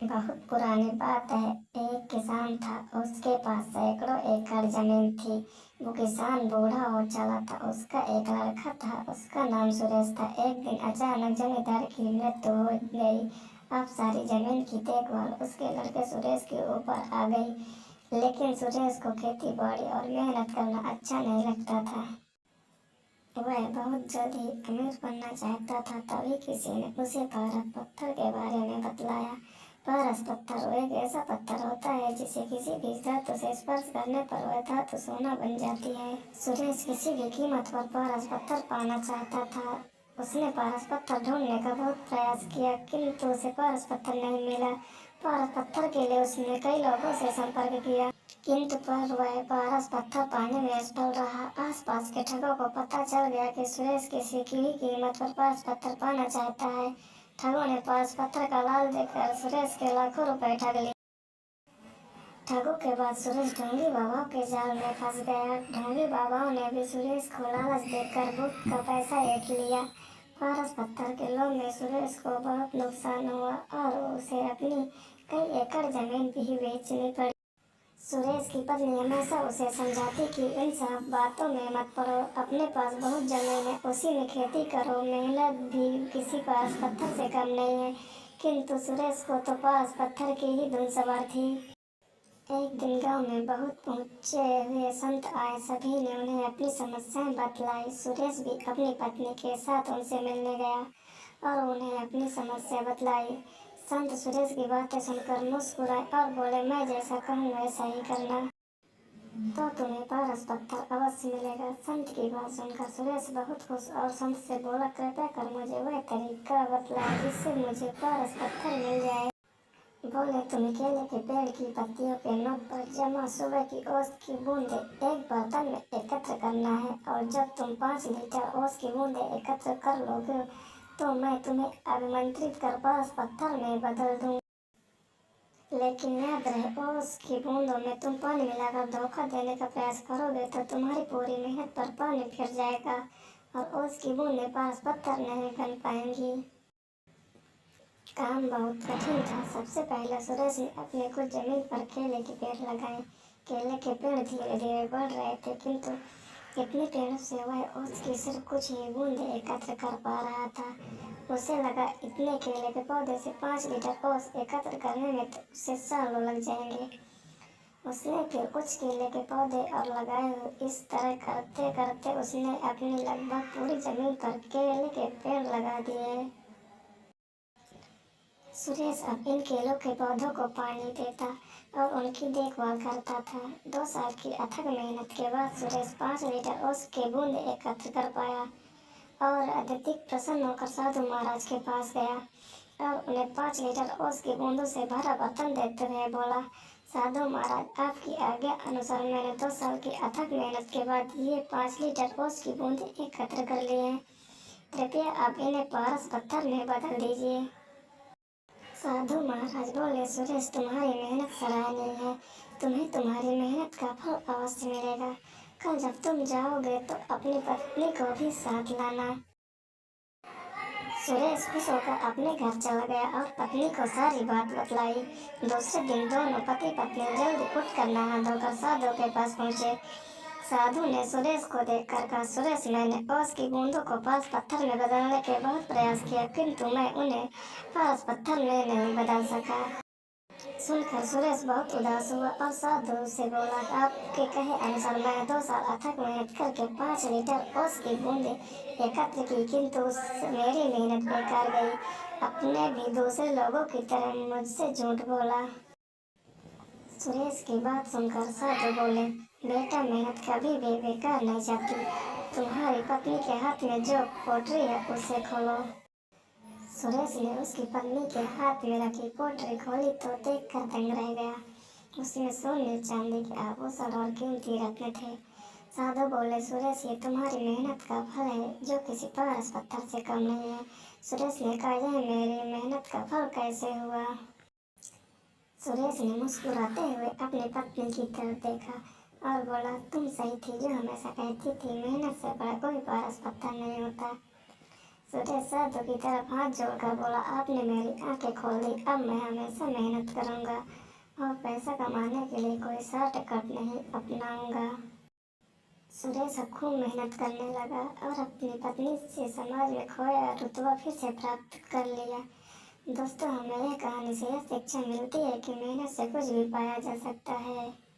बहुत पुरानी बात है। एक किसान था, उसके पास सैकड़ों एकड़ जमीन थी। वो किसान बूढ़ा हो चला था। उसका एक लड़का था, उसका नाम सुरेश था। एक दिन अचानक जमींदार की मृत्यु हो गई। अब सारी जमीन की देखभाल उसके लड़के सुरेश के ऊपर आ गई। लेकिन सुरेश को खेती बाड़ी और मेहनत करना अच्छा नहीं लगता था। वह बहुत जल्द ही अमीर बनना चाहता था। तभी किसी ने उसे पारस पत्थर के बारे में बतलाया। पारस पत्थर वो एक ऐसा पत्थर होता है जिसे किसी भी धातु से स्पर्श करने पर वह धातु सोना बन जाती है। सुरेश किसी भी कीमत पर पारस पत्थर पाना चाहता था। उसने पारस पत्थर ढूंढने का बहुत प्रयास किया, किंतु उसे पारस पत्थर नहीं मिला। पारस पत्थर के लिए उसने कई लोगों से संपर्क किया, किंतु पर वह पारस पत्थर पाने में असफल रहा। आसपास के ठगों को पता चल गया कि सुरेश किसी की कीमत पर पारस पत्थर पाना चाहता है। ठगों ने पारस पत्थर का लाल देकर सुरेश के लाखों रुपए ठग लिए। ठगों के बाद सुरेश ढोंगी बाबाओं के जाल में फंस गया। ढोंगी बाबाओं ने भी सुरेश को लालच देकर भूत का पैसा ऐंठ लिया। पारस पत्थर के लोभ में सुरेश को बहुत नुकसान हुआ और उसे अपनी कई एकड़ जमीन भी बेचनी पड़ी। सुरेश की पत्नी हमेशा उसे समझाती कि इन सब बातों में मत पड़ो, अपने पास बहुत जमीन है, उसी में खेती करो, मेहनत भी किसी पारस पत्थर से कम नहीं है। किंतु सुरेश को तो पारस पत्थर की ही धुन सवार थी। एक दिन गांव में बहुत पहुंचे हुए संत आए। सभी ने उन्हें अपनी समस्याएं बतलाई। सुरेश भी अपनी पत्नी के साथ उनसे मिलने गया और उन्हें अपनी समस्या बतलाई। संत सुरेश की बातें सुनकर मुस्कुराए और बोले, मैं जैसा कहूँ वैसा ही करना, तो तुम्हें पारस पत्थर अवश्य मिलेगा। संत की बात सुनकर सुरेश बहुत खुश और संत से बोला, कृपया कर मुझे वह तरीका बतलाओ जिससे मुझे पारस पत्थर मिल जाए। बोले, तुम्हें केले के पेड़ की पत्तियों के नोक पर जमा सुबह की ओस की बूंदें एक बर्तन में एकत्र करना है, और जब तुम 5 लीटर ओस की बूंदें एकत्र कर लोगे तो मैं तुम्हें अभिमंत्रित कर पारस पत्थर में बदल दूँ। लेकिन याद रहे, ओस की बूंदों में तुम पानी मिलाकर धोखा देने का प्रयास करोगे तो तुम्हारी पूरी मेहनत पर पानी फिर जाएगा और ओस की बूंदें पारस पत्थर नहीं बन पाएंगी। काम बहुत कठिन था। सबसे पहले सुरेश ने अपने कुछ जमीन पर केले के पेड़ लगाए। केले के पेड़ धीरे धीरे बढ़ रहे थे, किंतु इतने पेड़ों से वह ओस की सिर्फ कुछ ही बूंदें एकत्र कर पा रहा था। उसे लगा, इतने केले के पौधे से 5 लीटर ओस एकत्र करने में तो उसे सालों लग जाएंगे। उसने फिर कुछ केले के पौधे और लगाए। इस तरह करते करते उसने अपनी लगभग पूरी जमीन पर केले के पेड़ लगा दिए। सुरेश अब इन केलों के पौधों को पानी देता और उनकी देखभाल करता था। 2 साल की अथक मेहनत के बाद सुरेश 5 लीटर ओस के बूंद एकत्र कर पाया और अत्यधिक प्रसन्न होकर साधु महाराज के पास गया और उन्हें 5 लीटर ओस की बूंदों से भरा बर्तन देते हुए बोला, साधु महाराज, आपकी आज्ञा अनुसार मैंने 2 साल की अथक मेहनत के बाद ये 5 लीटर ओस की बूंदें एकत्र कर ली हैं। कृपया आप इन्हें पारस पत्थर में बदल दीजिए। साधु महाराज बोले, सुरेश, तुम्हारी मेहनत सराहनीय है। तुम्हें तुम्हारी मेहनत का फल अवश्य मिलेगा। कल जब तुम जाओगे तो अपनी पत्नी को भी साथ लाना। सुरेश खुश होकर अपने घर चला गया और पत्नी को सारी बात बतलाई। दूसरे दिन दोनों पति पत्नी जल्दी उठकर नहा धोकर साधु के पास पहुंचे। साधु ने सुरेश को देखकर कहा, सुरेश, मैंने ओस की बूंदों को पारस पत्थर में बदलने के बहुत प्रयास किया, किंतु मैं उन्हें पारस पत्थर में नहीं बदल सका। सुनकर सुरेश बहुत उदास हुआ और साधु से बोला, आपके कहे अनुसार मैंने 2 साल अथक मेहनत करके 5 लीटर ओस की बूंदें एकत्र की, किंतु मेरी मेहनत बेकार गई। अपने भी दूसरे लोगों की तरह मुझसे झूठ बोला। सुरेश की बात सुनकर साधु बोले, बेटा, मेहनत कभी भी बेकार नहीं जाती। तुम्हारी पत्नी के हाथ में जो पोटरी है उसे खोलो। सुरेश ने उसकी पत्नी के हाथ में रखी पोटली खोली तो देखकर दंग रह गया। उसमें सोने चांदी के आभूषण और कीमती रत्न थे। साधु बोले, सुरेश, ये तुम्हारी मेहनत का फल है जो किसी पारस पत्थर से कम नहीं है। सुरेश ने कहा, यह मेरी मेहनत का फल कैसे हुआ? सुरेश ने मुस्कुराते हुए अपनी पत्नी की तरफ देखा और बोला, तुम सही थी जो हमेशा कहती थी मेहनत से बड़ा कोई पारस पत्थर नहीं होता। सुरेश साधु की तरफ हाथ जोड़कर बोला, आपने मेरी आंखें खोल दी। अब मैं हमेशा मेहनत करूंगा और पैसा कमाने के लिए कोई शॉर्टकट नहीं अपनाऊंगा। सुरेश अब खूब मेहनत करने लगा और अपनी पत्नी से समाज में खोया रुतबा फिर से प्राप्त कर लिया। दोस्तों, हमें यह कहानी से यह शिक्षा मिलती है कि मेहनत से कुछ भी पाया जा सकता है।